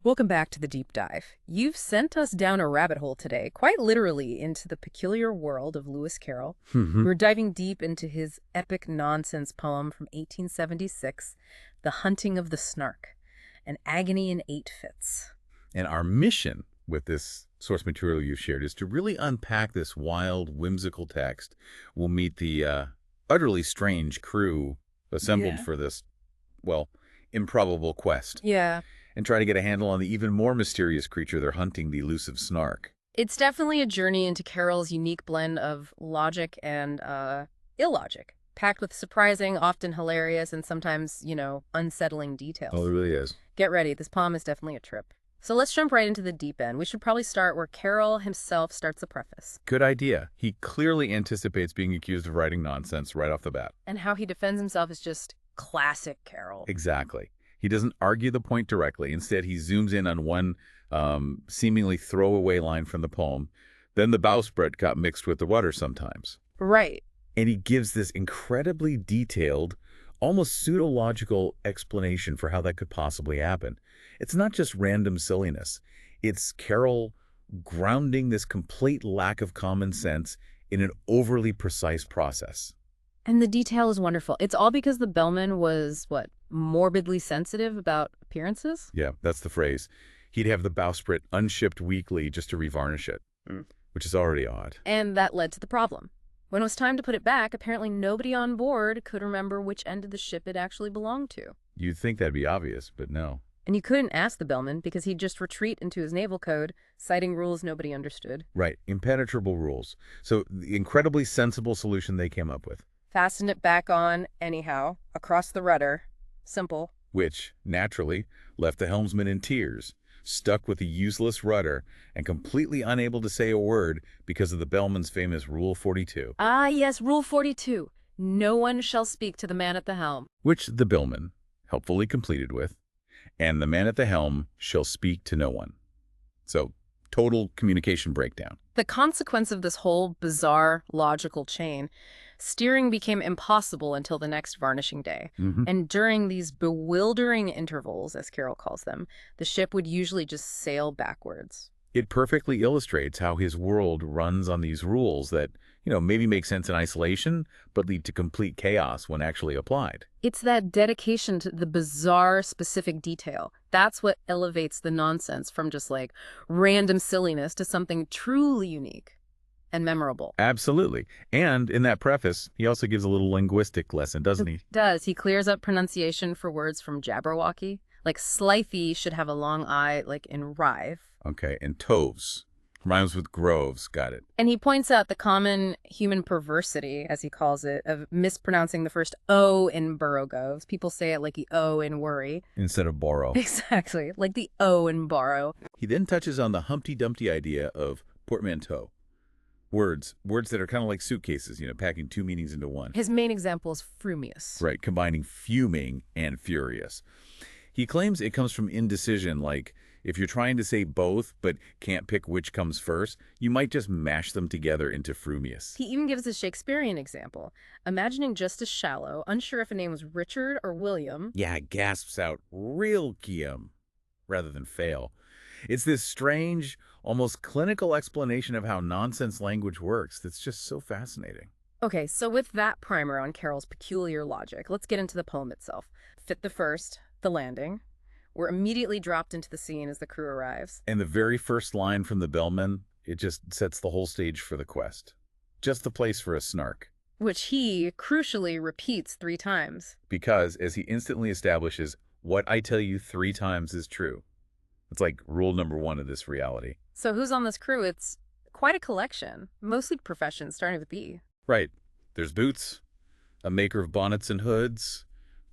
Welcome back to the deep dive. You've sent us down a rabbit hole today, quite literally into the peculiar world of Lewis Carroll. Hmm. We're diving deep into his epic nonsense poem from 1876, The Hunting of the Snark, an agony in 8 fits. And our mission with this source material you've shared is to really unpack this wild, whimsical text. We'll meet the utterly strange crew assembled Yeah. for this, well, improbable quest, Yeah. and try to get a handle on the even more mysterious creature they're hunting, the elusive Snark. It's definitely a journey into Carroll's unique blend of logic and illogic, packed with surprising, often hilarious, and sometimes, unsettling Oh, details. it really is. Get ready, this poem is definitely a trip. So let's jump right into the deep end. We should probably start where Carroll himself starts the preface, Good idea. He clearly anticipates being accused of writing nonsense right off the bat. and how he defends himself is just classic Carroll. Exactly. He doesn't argue the point directly. Instead, he zooms in on one seemingly throwaway line from the poem. Then the bowsprit got mixed with the water sometimes. Right. And he gives this incredibly detailed, almost pseudo-logical explanation for how that could possibly happen. It's not just random silliness. It's Carroll grounding this complete lack of common sense in an overly precise process. And the detail is wonderful. It's all because the bellman was, what, morbidly sensitive about appearances? Yeah, that's the phrase. He'd have the bowsprit unshipped weekly just to revarnish it, which is already odd. And that led to the problem. When it was time to put it back, apparently nobody on board could remember which end of the ship it actually belonged to. You'd think that'd be obvious, but no. And you couldn't ask the bellman because he'd just retreat into his naval code, citing rules nobody understood. Right, impenetrable rules. So the incredibly sensible solution they came up with, Fasten it back on anyhow, across the rudder. Simple. which, naturally, left the helmsman in tears, stuck with a useless rudder and completely unable to say a word because of the bellman's famous Rule 42, Ah, yes, Rule 42. No one shall speak to the man at the helm. which the bellman helpfully completed with, and the man at the helm shall speak to no one. So, total communication breakdown. The consequence of this whole bizarre logical chain, steering became impossible until the next varnishing day. And during these bewildering intervals, as Carroll calls them, the ship would usually just sail backwards. It perfectly illustrates how his world runs on these rules that, maybe make sense in isolation, but lead to complete chaos when actually applied. It's that dedication to the bizarre specific detail. That's what elevates the nonsense from just like random silliness to something truly unique and memorable. Absolutely. And in that preface, he also gives a little linguistic lesson, doesn't he? He clears up pronunciation for words from Jabberwocky. Like Slithy should have a long I, like in Rive. Okay, and toves. Rhymes with groves. Got it. And he points out the common human perversity, as he calls it, of mispronouncing the first O in borogoves. People say it like the O in worry. Instead of borrow. Exactly, like the O in borrow. He then touches on the Humpty Dumpty idea of portmanteau. Words that are kind of like suitcases, packing two meanings into one. His main example is frumious. Right, combining fuming and furious. He claims it comes from indecision, like if you're trying to say both but can't pick which comes first, you might just mash them together into frumious. He even gives a Shakespearean example, imagining Justice Shallow, unsure if a name was Richard or William. Yeah, gasps out, real Guillaume, rather than fail. It's this strange, almost clinical explanation of how nonsense language works that's just so fascinating. Okay, so with that primer on Carroll's peculiar logic, let's get into the poem itself. Fit the first, the landing. We're immediately dropped into the scene as the crew arrives. And the very first line from the bellman, it just sets the whole stage for the quest. Just the place for a snark. Which he, crucially, repeats 3 times. Because, as he instantly establishes, what I tell you 3 times is true. It's like rule number 1 of this reality. So who's on this crew? It's quite a collection. Mostly professions, starting with B. Right. There's Boots, a maker of bonnets and hoods,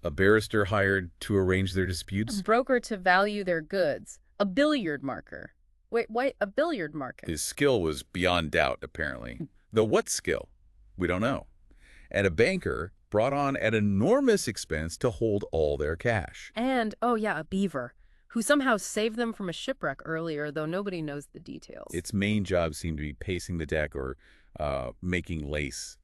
a barrister hired to arrange their disputes. A broker to value their goods. A billiard marker. Wait, a billiard marker? His skill was beyond doubt, apparently. Though what skill? We don't know. And a banker brought on at enormous expense to hold all their cash. And, oh yeah, a beaver, who somehow saved them from a shipwreck earlier, though nobody knows the details. Its main job seemed to be pacing the deck or making lace,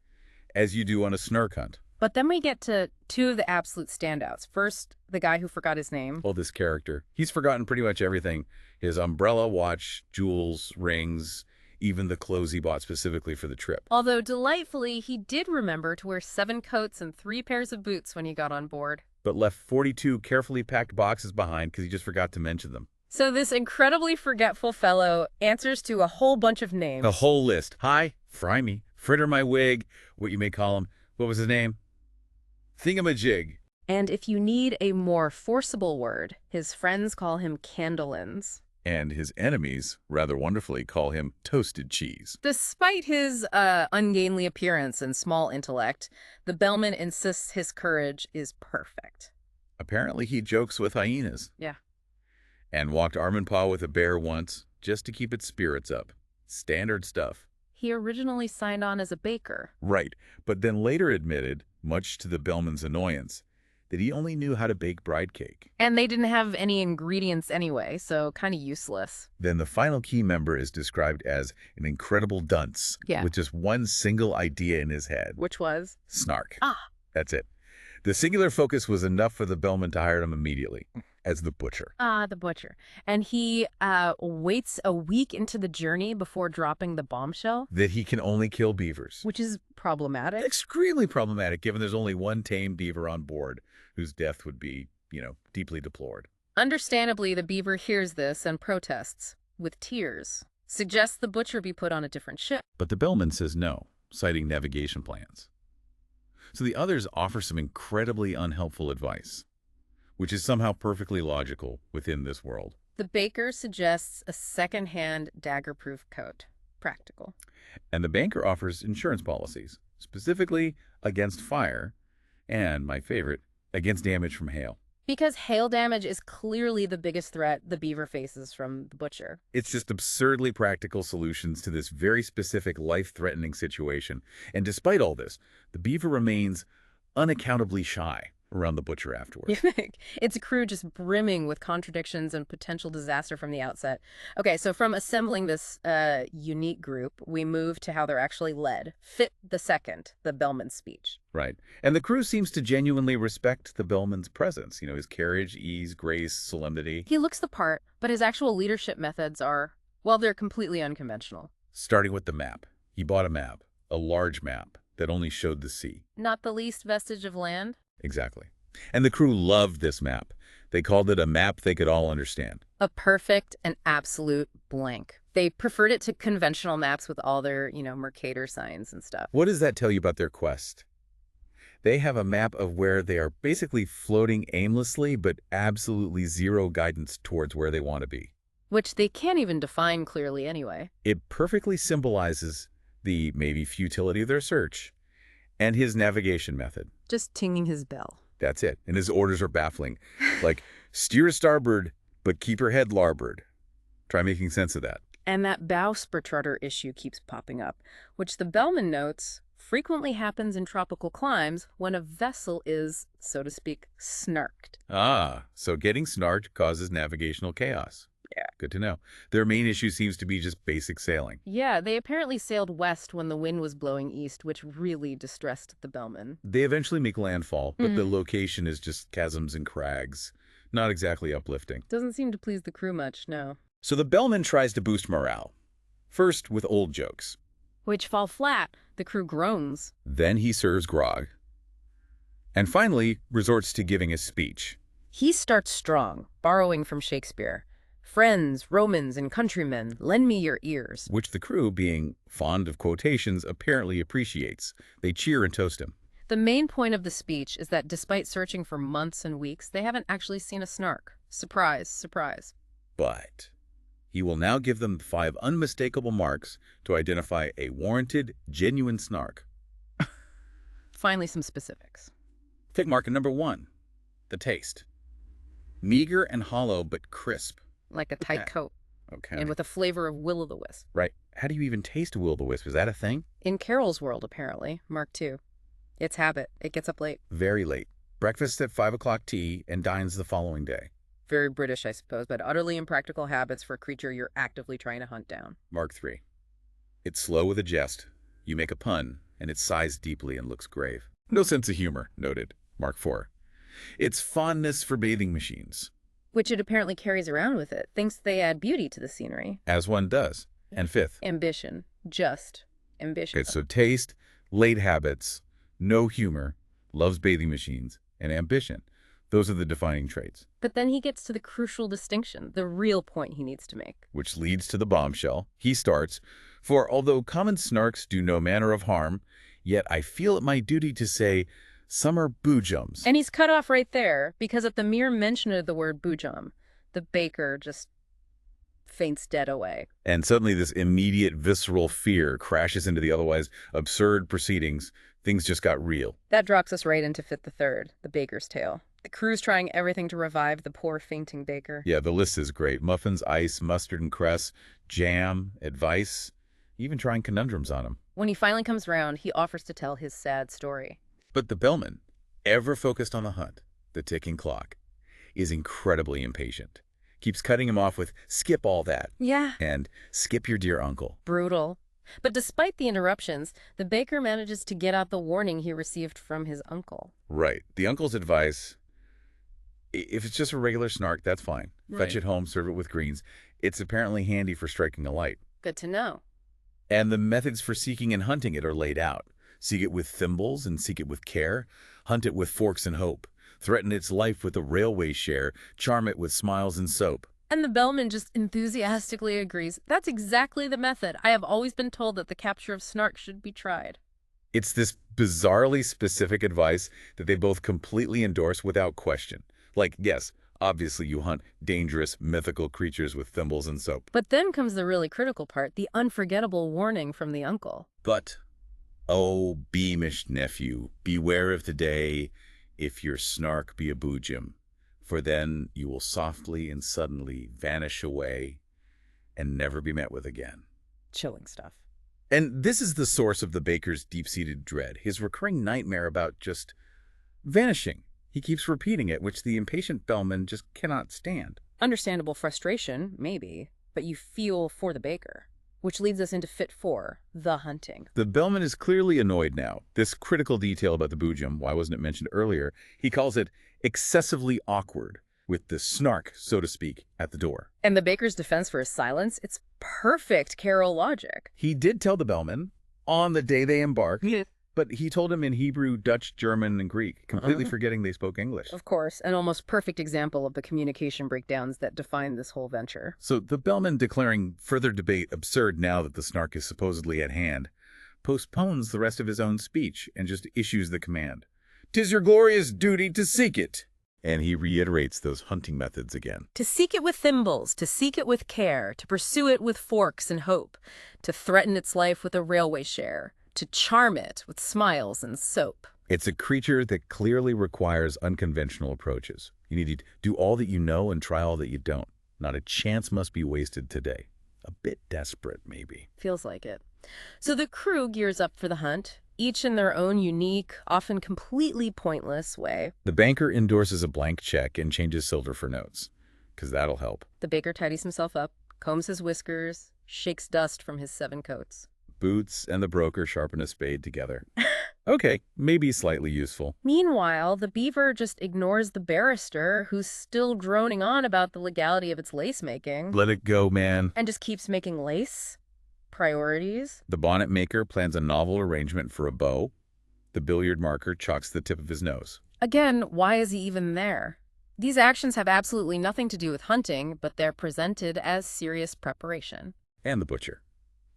as you do on a snark hunt. But then we get to two of the absolute standouts. First, the guy who forgot his name. Well, this character, he's forgotten pretty much everything. His umbrella, watch, jewels, rings, even the clothes he bought specifically for the trip. Although delightfully, he did remember to wear 7 coats and 3 pairs of boots when he got on board. But left 42 carefully packed boxes behind because he just forgot to mention them. So this incredibly forgetful fellow answers to a whole bunch of names. A whole list. Hi, fry me, fritter my wig, what you may call him. What was his name? Thingamajig. And if you need a more forcible word, his friends call him Candolins. And his enemies, rather wonderfully, call him toasted cheese. Despite his ungainly appearance and small intellect, the bellman insists his courage is perfect. Apparently he jokes with hyenas. Yeah. And walked arm in paw with a bear once, just to keep its spirits up. Standard stuff. He originally signed on as a baker. Right, but then later admitted, much to the bellman's annoyance, that he only knew how to bake bride cake. And they didn't have any ingredients anyway, so kind of useless. Then the final key member is described as an incredible dunce, with just one single idea in his head. Which was? Snark. Ah. That's it. The singular focus was enough for the bellman to hire him immediately as the butcher. Ah, the butcher. And he waits a week into the journey before dropping the bombshell. That he can only kill beavers. Which is problematic. Extremely problematic, given there's only one tame beaver on board, whose death would be, deeply deplored. Understandably, the beaver hears this and protests, with tears. Suggests the butcher be put on a different ship. But the bellman says no, citing navigation plans. So the others offer some incredibly unhelpful advice, which is somehow perfectly logical within this world. The baker suggests a second-hand dagger-proof coat. Practical. And the banker offers insurance policies, specifically against fire, and, my favorite, against damage from hail. Because hail damage is clearly the biggest threat the beaver faces from the butcher. It's just absurdly practical solutions to this very specific life-threatening situation. And despite all this, the beaver remains unaccountably shy around the butcher afterwards. You think? It's a crew just brimming with contradictions and potential disaster from the outset. Okay, so from assembling this unique group, we move to how they're actually led. Fit the second, the bellman's speech. Right. And the crew seems to genuinely respect the bellman's presence. His carriage, ease, grace, solemnity. He looks the part, but his actual leadership methods are, well, they're completely unconventional. Starting with the map. He bought a map, a large map, that only showed the sea. Not the least vestige of land? Exactly. And the crew loved this map. They called it a map they could all understand. A perfect and absolute blank. They preferred it to conventional maps with all their, Mercator signs and stuff. What does that tell you about their quest? They have a map of where they are basically floating aimlessly, but absolutely zero guidance towards where they want to be. Which they can't even define clearly anyway. It perfectly symbolizes the maybe futility of their search and his navigation method. Just tinging his bell. That's it. And his orders are baffling. Like, steer starboard, but keep your head larboard. Try making sense of that. And that bowsprit rudder issue keeps popping up, which the bellman notes frequently happens in tropical climes when a vessel is, so to speak, snarked. Ah, so getting snarked causes navigational chaos. Yeah. Good to know. Their main issue seems to be just basic sailing. Yeah, they apparently sailed west when the wind was blowing east, which really distressed the bellman. They eventually make landfall, but the location is just chasms and crags. Not exactly uplifting. Doesn't seem to please the crew much, no. So the bellman tries to boost morale. First with old jokes. Which fall flat. The crew groans. Then he serves grog. And finally resorts to giving a speech. He starts strong, borrowing from Shakespeare. Friends, Romans, and countrymen, lend me your ears. Which the crew, being fond of quotations, apparently appreciates. They cheer and toast him. The main point of the speech is that despite searching for months and weeks, they haven't actually seen a snark. Surprise, surprise. But he will now give them 5 unmistakable marks to identify a warranted, genuine snark. Finally, some specifics. Pick mark number 1, the taste. Meager and hollow, but crisp. Like a tight coat. Okay. And with a flavor of will-o'-the-wisp. Right. How do you even taste a will-o'-the-wisp? Is that a thing? In Carroll's world, apparently. Mark 2. It's habit. It gets up late. Very late. Breakfast at 5 o'clock tea and dines the following day. Very British, I suppose, but utterly impractical habits for a creature you're actively trying to hunt down. Mark 3. It's slow with a jest. You make a pun, and it sighs deeply and looks grave. No sense of humor, noted. Mark 4. It's fondness for bathing machines. Which it apparently carries around with it, thinks they add beauty to the scenery. As one does. And 5th. Ambition. Just ambition. Okay, so taste, late habits, no humor, loves bathing machines, and ambition. Those are the defining traits. But then he gets to the crucial distinction, the real point he needs to make. Which leads to the bombshell. He starts, "For although common snarks do no manner of harm, yet I feel it my duty to say, some are boojums." And he's cut off right there, because at the mere mention of the word boojum, the baker just faints dead away. And suddenly this immediate visceral fear crashes into the otherwise absurd proceedings. Things just got real. That drops us right into Fit the Third, the baker's tale. The crew's trying everything to revive the poor fainting baker. Yeah, the list is great. Muffins, ice, mustard and cress, jam, advice, even trying conundrums on him. When he finally comes round, he offers to tell his sad story. But the bellman, ever focused on the hunt, the ticking clock, is incredibly impatient. Keeps cutting him off with, "Skip all that." Yeah. And "Skip your dear uncle." Brutal. But despite the interruptions, the baker manages to get out the warning he received from his uncle. Right. The uncle's advice, if it's just a regular snark, that's fine. Fetch it home, serve it with greens. It's apparently handy for striking a light. Good to know. And the methods for seeking and hunting it are laid out. Seek it with thimbles and seek it with care. Hunt it with forks and hope. Threaten its life with a railway share. Charm it with smiles and soap. And the bellman just enthusiastically agrees. That's exactly the method. I have always been told that the capture of Snark should be tried. It's this bizarrely specific advice that they both completely endorse without question. Like, yes, obviously you hunt dangerous, mythical creatures with thimbles and soap. But then comes the really critical part, the unforgettable warning from the uncle. But, oh, beamish nephew, beware of the day if your snark be a boojum, for then you will softly and suddenly vanish away and never be met with again. Chilling stuff. And this is the source of the baker's deep-seated dread, his recurring nightmare about just vanishing. He keeps repeating it, which the impatient bellman just cannot stand. Understandable frustration, maybe, but you feel for the baker. Which leads us into Fit 4, the hunting. The bellman is clearly annoyed now. This critical detail about the boojum, why wasn't it mentioned earlier? He calls it excessively awkward, with the snark, so to speak, at the door. And the baker's defense for his silence, it's perfect Carroll logic. He did tell the bellman on the day they embarked, but he told him in Hebrew, Dutch, German, and Greek, completely forgetting they spoke English. Of course, an almost perfect example of the communication breakdowns that define this whole venture. So the bellman, declaring further debate absurd now that the snark is supposedly at hand, postpones the rest of his own speech and just issues the command. "'Tis your glorious duty to seek it." And he reiterates those hunting methods again. To seek it with thimbles, to seek it with care, to pursue it with forks and hope, to threaten its life with a railway share, to charm it with smiles and soap. It's a creature that clearly requires unconventional approaches. You need to do all that you know and try all that you don't. Not a chance must be wasted today. A bit desperate, maybe. Feels like it. So the crew gears up for the hunt, each in their own unique, often completely pointless way. The banker endorses a blank check and changes silver for notes, because that'll help. The baker tidies himself up, combs his whiskers, shakes dust from his 7 coats. Boots and the broker sharpen a spade together. Okay, maybe slightly useful. Meanwhile, the beaver just ignores the barrister, who's still droning on about the legality of its lace-making. Let it go, man. And just keeps making lace. Priorities. The bonnet maker plans a novel arrangement for a bow. The billiard marker chalks the tip of his nose. Again, why is he even there? These actions have absolutely nothing to do with hunting, but they're presented as serious preparation. And the butcher.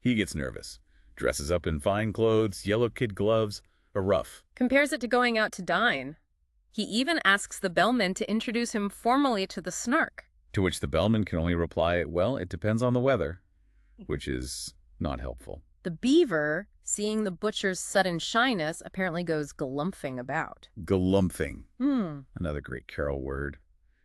He gets nervous. Dresses up in fine clothes, yellow kid gloves, a ruff. Compares it to going out to dine. He even asks the bellman to introduce him formally to the Snark. To which the bellman can only reply, well, it depends on the weather, which is not helpful. The beaver, seeing the butcher's sudden shyness, apparently goes galumphing about. Galumphing. Another great Carroll word.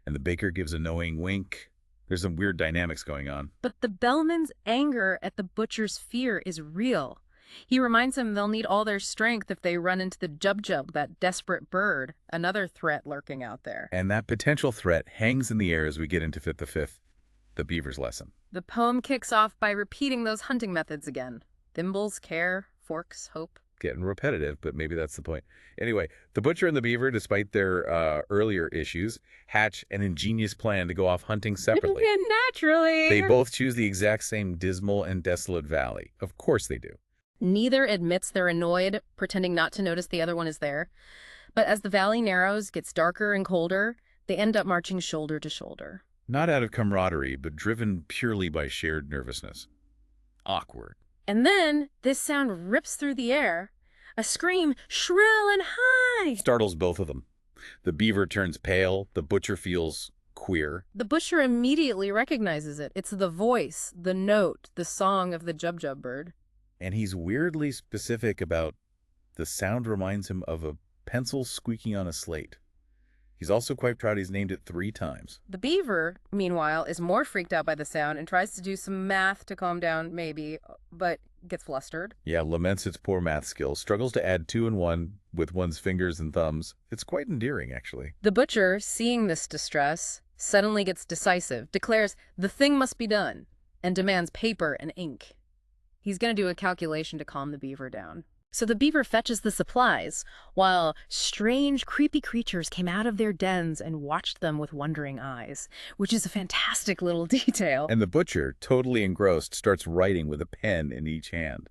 And the baker gives a knowing wink. There's some weird dynamics going on. But the bellman's anger at the butcher's fear is real. He reminds them they'll need all their strength if they run into the jub-jub, that desperate bird, another threat lurking out there. And that potential threat hangs in the air as we get into Fit the Fifth, the beaver's lesson. The poem kicks off by repeating those hunting methods again. Thimbles, care, forks, hope. Getting repetitive, but maybe that's the point. Anyway, the butcher and the beaver, despite their earlier issues, hatch an ingenious plan to go off hunting separately. Naturally. They both choose the exact same dismal and desolate valley. Of course they do. Neither admits they're annoyed, pretending not to notice the other one is there. But as the valley narrows, gets darker and colder, they end up marching shoulder to shoulder. Not out of camaraderie, but driven purely by shared nervousness. Awkward. And then this sound rips through the air. A scream, shrill and high. Startles both of them. The beaver turns pale. The butcher feels queer. The butcher immediately recognizes it. It's the voice, the note, the song of the jub-jub bird. And he's weirdly specific about the sound reminds him of a pencil squeaking on a slate. He's also quite proud he's named it 3 times. The beaver, meanwhile, is more freaked out by the sound and tries to do some math to calm down, maybe, but gets flustered. Yeah, laments its poor math skills, struggles to add 2 and 1 with one's fingers and thumbs. It's quite endearing, actually. The butcher, seeing this distress, suddenly gets decisive, declares the thing must be done, and demands paper and ink. He's going to do a calculation to calm the beaver down. So the beaver fetches the supplies, while strange, creepy creatures came out of their dens and watched them with wondering eyes, which is a fantastic little detail. And the butcher, totally engrossed, starts writing with a pen in each hand.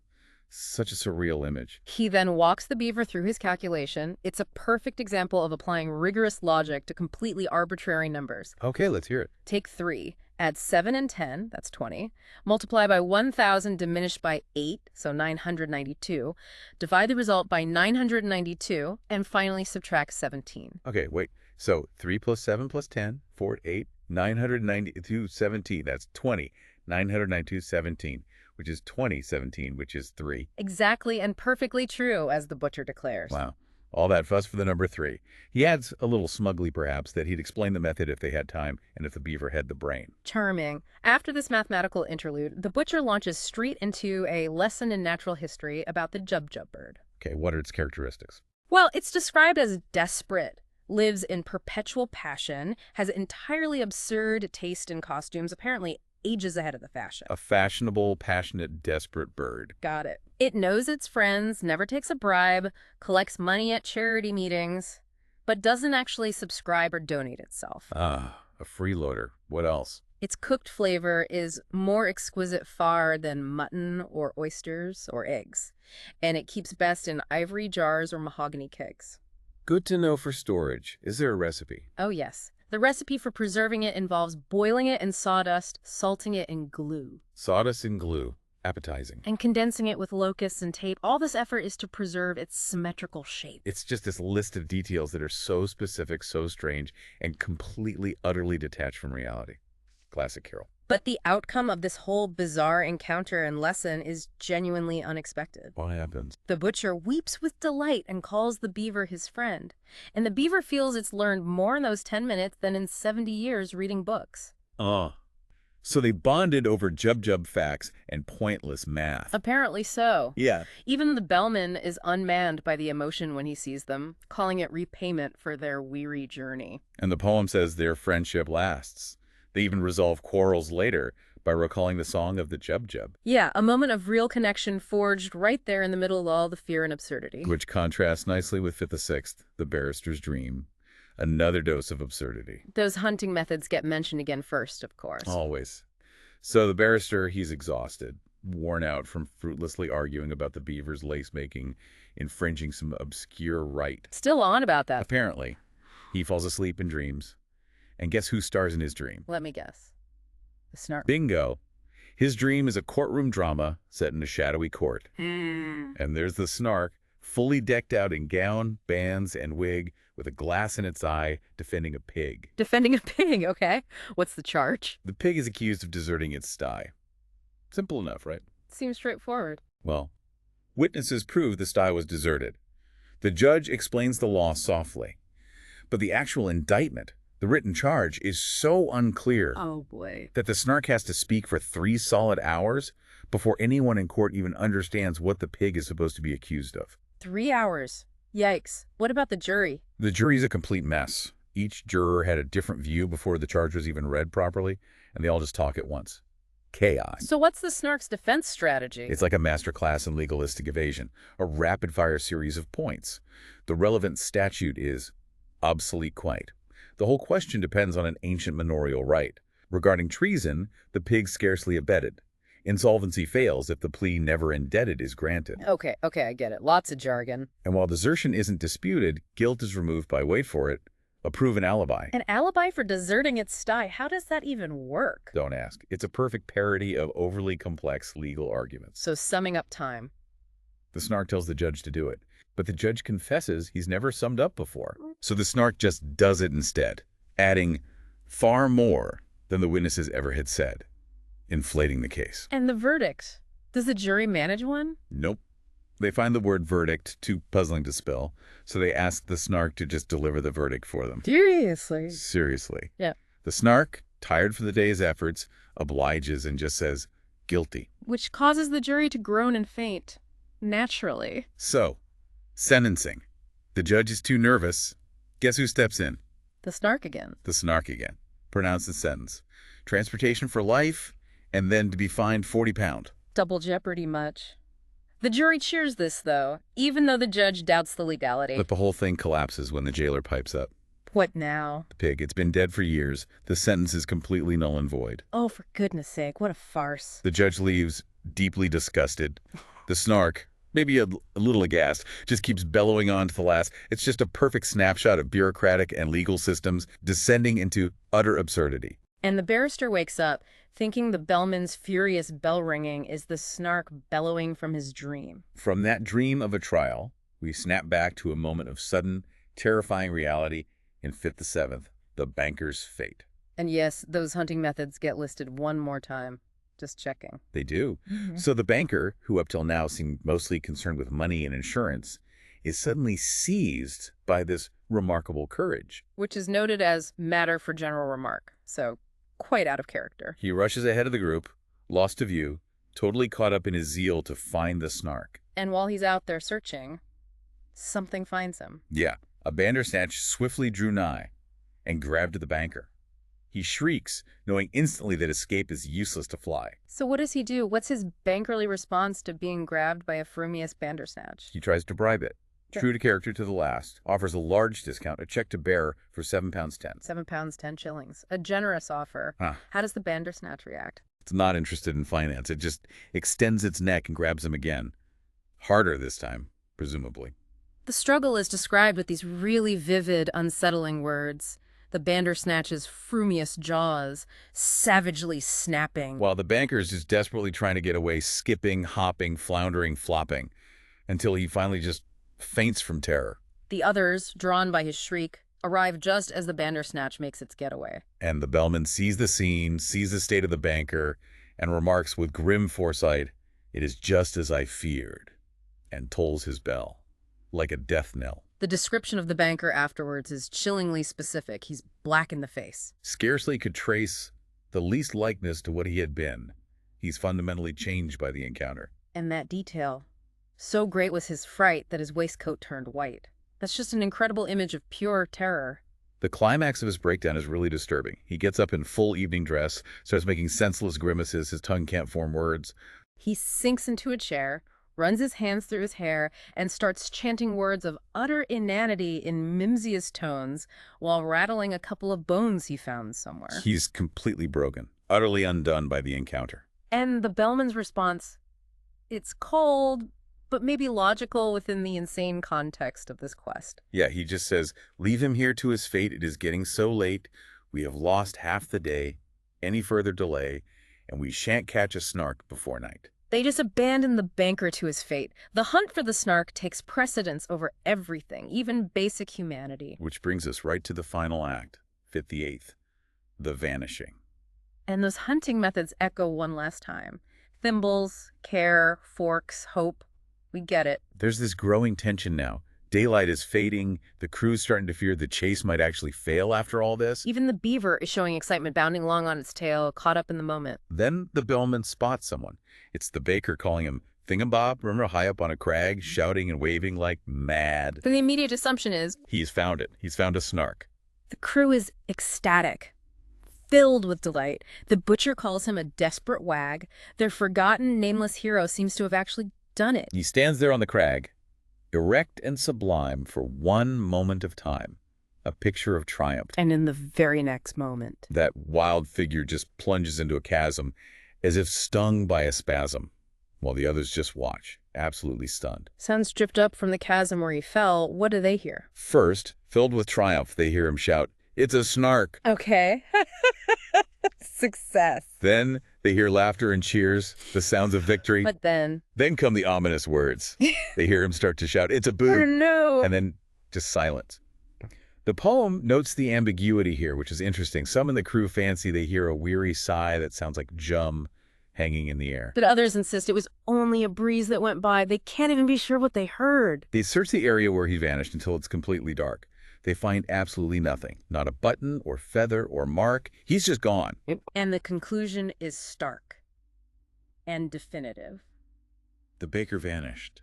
Such a surreal image. He then walks the beaver through his calculation. It's a perfect example of applying rigorous logic to completely arbitrary numbers. Okay, let's hear it. Take 3, add 7 and 10, that's 20, multiply by 1,000 diminished by 8, so 992, divide the result by 992, and finally subtract 17. Okay, wait. So 3 plus 7 plus 10, 4, 8, 992, 17. That's 20. 992, 17. Which is 2017, which is 3. Exactly and perfectly true, as the butcher declares. Wow. All that fuss for the number 3. He adds, a little smugly perhaps, that he'd explain the method if they had time and if the beaver had the brain. Charming. After this mathematical interlude, the butcher launches straight into a lesson in natural history about the jub-jub bird. Okay, what are its characteristics? Well, it's described as desperate, lives in perpetual passion, has entirely absurd taste in costumes, apparently ages ahead of the fashion. A fashionable, passionate, desperate bird. Got it. It knows its friends, never takes a bribe, collects money at charity meetings, but doesn't actually subscribe or donate itself. Ah, a freeloader. What else? Its cooked flavor is more exquisite far than mutton or oysters or eggs, and it keeps best in ivory jars or mahogany kegs. Good to know for storage. Is there a recipe? Oh, yes. The recipe for preserving it involves boiling it in sawdust, salting it in glue. Sawdust and glue. Appetizing. And condensing it with locusts and tape. All this effort is to preserve its symmetrical shape. It's just this list of details that are so specific, so strange, and completely, utterly detached from reality. Classic Carroll. But the outcome of this whole bizarre encounter and lesson is genuinely unexpected. What happens? The butcher weeps with delight and calls the beaver his friend. And the beaver feels it's learned more in those 10 minutes than in 70 years reading books. Oh. So they bonded over jub-jub facts and pointless math. Apparently so. Yeah. Even the bellman is unmanned by the emotion when he sees them, calling it repayment for their weary journey. And the poem says their friendship lasts. They even resolve quarrels later by recalling the song of the jub-jub. Yeah, a moment of real connection forged right there in the middle of all the fear and absurdity. Which contrasts nicely with Fifth the Sixth, the barrister's dream. Another dose of absurdity. Those hunting methods get mentioned again first, of course. Always. So the barrister, he's exhausted, worn out from fruitlessly arguing about the beaver's lace-making, infringing some obscure right. Still on about that. Apparently. He falls asleep and dreams. And guess who stars in his dream? Let me guess. The Snark. Bingo. His dream is a courtroom drama set in a shadowy court. And there's the Snark, fully decked out in gown, bands, and wig, with a glass in its eye, defending a pig. Defending a pig, okay. What's the charge? The pig is accused of deserting its sty. Simple enough, right? Seems straightforward. Well, witnesses prove the sty was deserted. The judge explains the law softly. But the actual indictment, the written charge, is so unclear Oh, boy. that the Snark has to speak for 3 solid hours before anyone in court even understands what the pig is supposed to be accused of. 3 hours. Yikes. What about the jury? The jury's a complete mess. Each juror had a different view before the charge was even read properly, and they all just talk at once. chaos. So what's the Snark's defense strategy? It's like a masterclass in legalistic evasion, a rapid-fire series of points. The relevant statute is obsolete quite. The whole question depends on an ancient manorial right. Regarding treason, the pig scarcely abetted. Insolvency fails if the plea never indebted is granted. Okay, I get it. Lots of jargon. And while desertion isn't disputed, guilt is removed by, wait for it, a proven alibi. An alibi for deserting its sty? How does that even work? Don't ask. It's a perfect parody of overly complex legal arguments. So summing up time. The Snark tells the judge to do it, but the judge confesses he's never summed up before. So the Snark just does it instead, adding far more than the witnesses ever had said, inflating the case. And the verdict? Does the jury manage one? Nope. They find the word verdict too puzzling to spell, so they ask the Snark to just deliver the verdict for them. Seriously. Yeah. The Snark, tired from the day's efforts, obliges and just says, guilty. Which causes the jury to groan and faint. Naturally. So, sentencing. The judge is too nervous. Guess who steps in? The Snark again. The Snark again. Pronounce the sentence. Transportation for life, and then to be fined £40. Double jeopardy much. The jury cheers this, though, even though the judge doubts the legality. But the whole thing collapses when the jailer pipes up. What now? The pig, it's been dead for years. The sentence is completely null and void. Oh, for goodness sake, what a farce. The judge leaves, deeply disgusted. The Snark, maybe a little aghast, just keeps bellowing on to the last. It's just a perfect snapshot of bureaucratic and legal systems descending into utter absurdity. And the barrister wakes up, thinking the bellman's furious bell ringing is the Snark bellowing from his dream. From that dream of a trial, we snap back to a moment of sudden, terrifying reality in Fit the Seventh, the banker's fate. And yes, those hunting methods get listed one more time. Just checking. They do. So the banker, who up till now seemed mostly concerned with money and insurance, is suddenly seized by this remarkable courage. Which is noted as matter for general remark. So quite out of character. He rushes ahead of the group, lost to view, totally caught up in his zeal to find the Snark. And while he's out there searching, something finds him. Yeah, a bandersnatch swiftly drew nigh and grabbed the banker. He shrieks, knowing instantly that escape is useless to fly. So what does he do? What's his bankerly response to being grabbed by a frumious bandersnatch? He tries to bribe it. True to character to the last, offers a large discount, a check to bearer for £7.10. £7, 10 shillings. A generous offer. How does the bandersnatch react? It's not interested in finance. It just extends its neck and grabs him again. Harder this time, presumably. The struggle is described with these really vivid, unsettling words. The bandersnatch's frumious jaws savagely snapping. While the banker's just desperately trying to get away, skipping, hopping, floundering, flopping, until he finally just faints from terror. The others, drawn by his shriek, arrive just as the bandersnatch makes its getaway. And the bellman sees the scene, sees the state of the banker, and remarks with grim foresight, "It is just as I feared," and tolls his bell, like a death knell. The description of the banker afterwards is chillingly specific. He's black in the face. Scarcely could trace the least likeness to what he had been. He's fundamentally changed by the encounter. And that detail. So great was his fright that his waistcoat turned white. That's just an incredible image of pure terror. The climax of his breakdown is really disturbing. He gets up in full evening dress, starts making senseless grimaces, his tongue can't form words. He sinks into a chair, runs his hands through his hair, and starts chanting words of utter inanity in mimsiest tones while rattling a couple of bones he found somewhere. He's completely broken, utterly undone by the encounter. And the bellman's response, it's cold, but maybe logical within the insane context of this quest. Yeah, he just says, "Leave him here to his fate. It is getting so late. We have lost half the day. Any further delay, and we shan't catch a Snark before night." They just abandon the banker to his fate. The hunt for the Snark takes precedence over everything, even basic humanity. Which brings us right to the final act, Fit the Eighth, the vanishing. And those hunting methods echo one last time. Thimbles, care, forks, hope. We get it. There's this growing tension now. Daylight is fading. The crew's starting to fear the chase might actually fail after all this. Even the beaver is showing excitement, bounding along on its tail, caught up in the moment. Then the bellman spots someone. It's the baker calling him Thingumbob, remember, high up on a crag, shouting and waving like mad. The immediate assumption is... He's found it. He's found a Snark. The crew is ecstatic. filled with delight. The butcher calls him a desperate wag. Their forgotten, nameless hero seems to have actually done it. He stands there on the crag, erect and sublime for one moment of time, a picture of triumph. And in the very next moment, That wild figure just plunges into a chasm as if stung by a spasm, while the others just watch, absolutely stunned. Sons drift up from the chasm where he fell. What do they hear? First, filled with triumph, they hear him shout, "It's a Snark!" Okay. Success. Then they hear laughter and cheers, the sounds of victory. But then... Then come the ominous words. They hear him start to shout, "It's a Oh, boo!" no. And then just silence. The poem notes the ambiguity here, which is interesting. Some in the crew fancy they hear a weary sigh that sounds like jum hanging in the air. But others insist it was only a breeze that went by. They can't even be sure what they heard. They search the area where he vanished until it's completely dark. They find absolutely nothing. Not a button or feather or mark. He's just gone. And the conclusion is stark and definitive. The baker vanished.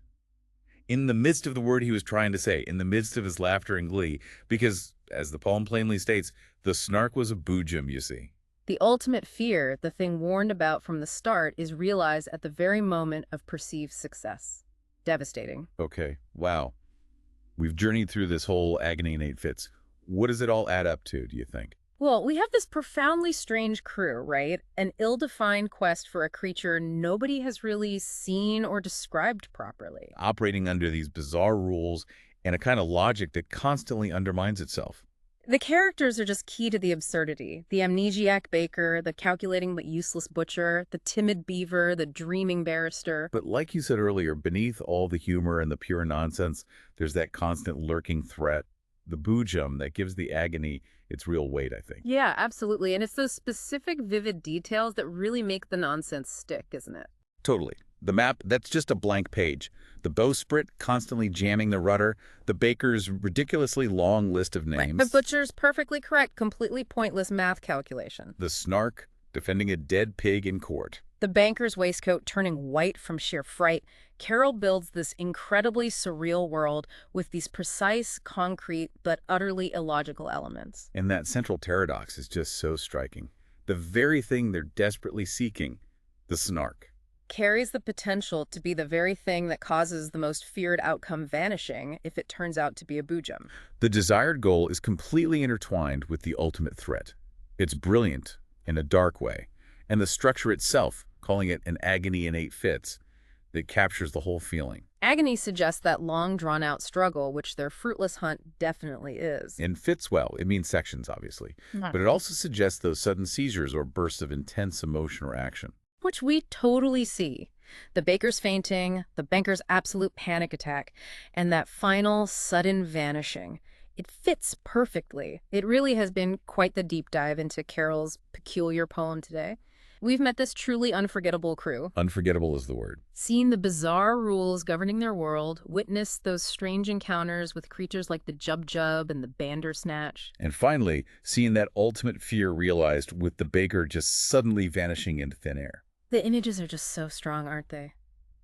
In the midst of the word he was trying to say, in the midst of his laughter and glee, because, as the poem plainly states, the Snark was a boojum, you see. The ultimate fear, the thing warned about from the start, is realized at the very moment of perceived success. Devastating. Okay, wow. We've journeyed through this whole Agony in 8 Fits. What does it all add up to, do you think? Well, we have this profoundly strange crew, right? An ill-defined quest for a creature nobody has really seen or described properly. Operating under these bizarre rules and a kind of logic that constantly undermines itself. The characters are just key to the absurdity. The amnesiac baker, the calculating but useless butcher, the timid beaver, the dreaming barrister. But like you said earlier, beneath all the humor and the pure nonsense, there's that constant lurking threat, the boojum that gives the agony its real weight, I think. Yeah, absolutely. And it's those specific, vivid details that really make the nonsense stick, isn't it? Totally. The map, that's just a blank page. The bowsprit constantly jamming the rudder, the baker's ridiculously long list of names. The butcher's perfectly correct, completely pointless math calculation. The Snark defending a dead pig in court. The banker's waistcoat turning white from sheer fright. Carroll builds this incredibly surreal world with these precise, concrete, but utterly illogical elements. And that central paradox is just so striking. The very thing they're desperately seeking, the Snark, carries the potential to be the very thing that causes the most feared outcome vanishing if it turns out to be a boojum. The desired goal is completely intertwined with the ultimate threat. It's brilliant in a dark way, and the structure itself, calling it an agony in 8 fits, that captures the whole feeling. Agony suggests that long, drawn-out struggle, which their fruitless hunt definitely is. And fits, well, it means sections, obviously, but it also suggests those sudden seizures or bursts of intense emotion or action. Which we totally see. The baker's fainting, the banker's absolute panic attack, and that final, sudden vanishing. It fits perfectly. It really has been quite the deep dive into Carroll's peculiar poem today. We've met this truly unforgettable crew. Unforgettable is the word. Seen the bizarre rules governing their world, witnessed those strange encounters with creatures like the Jub-Jub and the Bandersnatch. And finally, seeing that ultimate fear realized with the baker just suddenly vanishing into thin air. The images are just so strong, aren't they?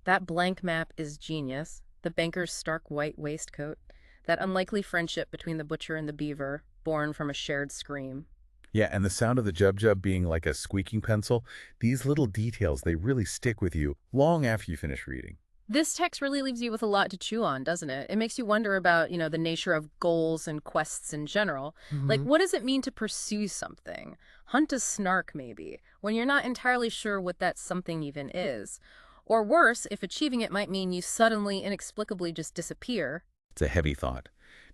That blank map is genius. The banker's stark white waistcoat. That unlikely friendship between the butcher and the beaver, born from a shared scream. Yeah, and the sound of the Jub-Jub being like a squeaking pencil, these little details, they really stick with you long after you finish reading. This text really leaves you with a lot to chew on, doesn't it? It makes you wonder about, the nature of goals and quests in general. Like, what does it mean to pursue something? Hunt a Snark, maybe, when you're not entirely sure what that something even is. Or worse, if achieving it might mean you suddenly, inexplicably just disappear. It's a heavy thought.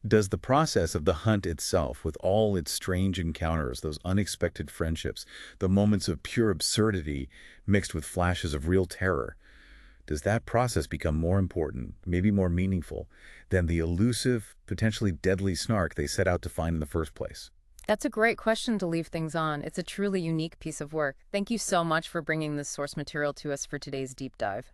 Does the process of the hunt itself, with all its strange encounters, those unexpected friendships, the moments of pure absurdity mixed with flashes of real terror, does that process become more important, maybe more meaningful, than the elusive, potentially deadly Snark they set out to find in the first place? That's a great question to leave things on. It's a truly unique piece of work. Thank you so much for bringing this source material to us for today's deep dive.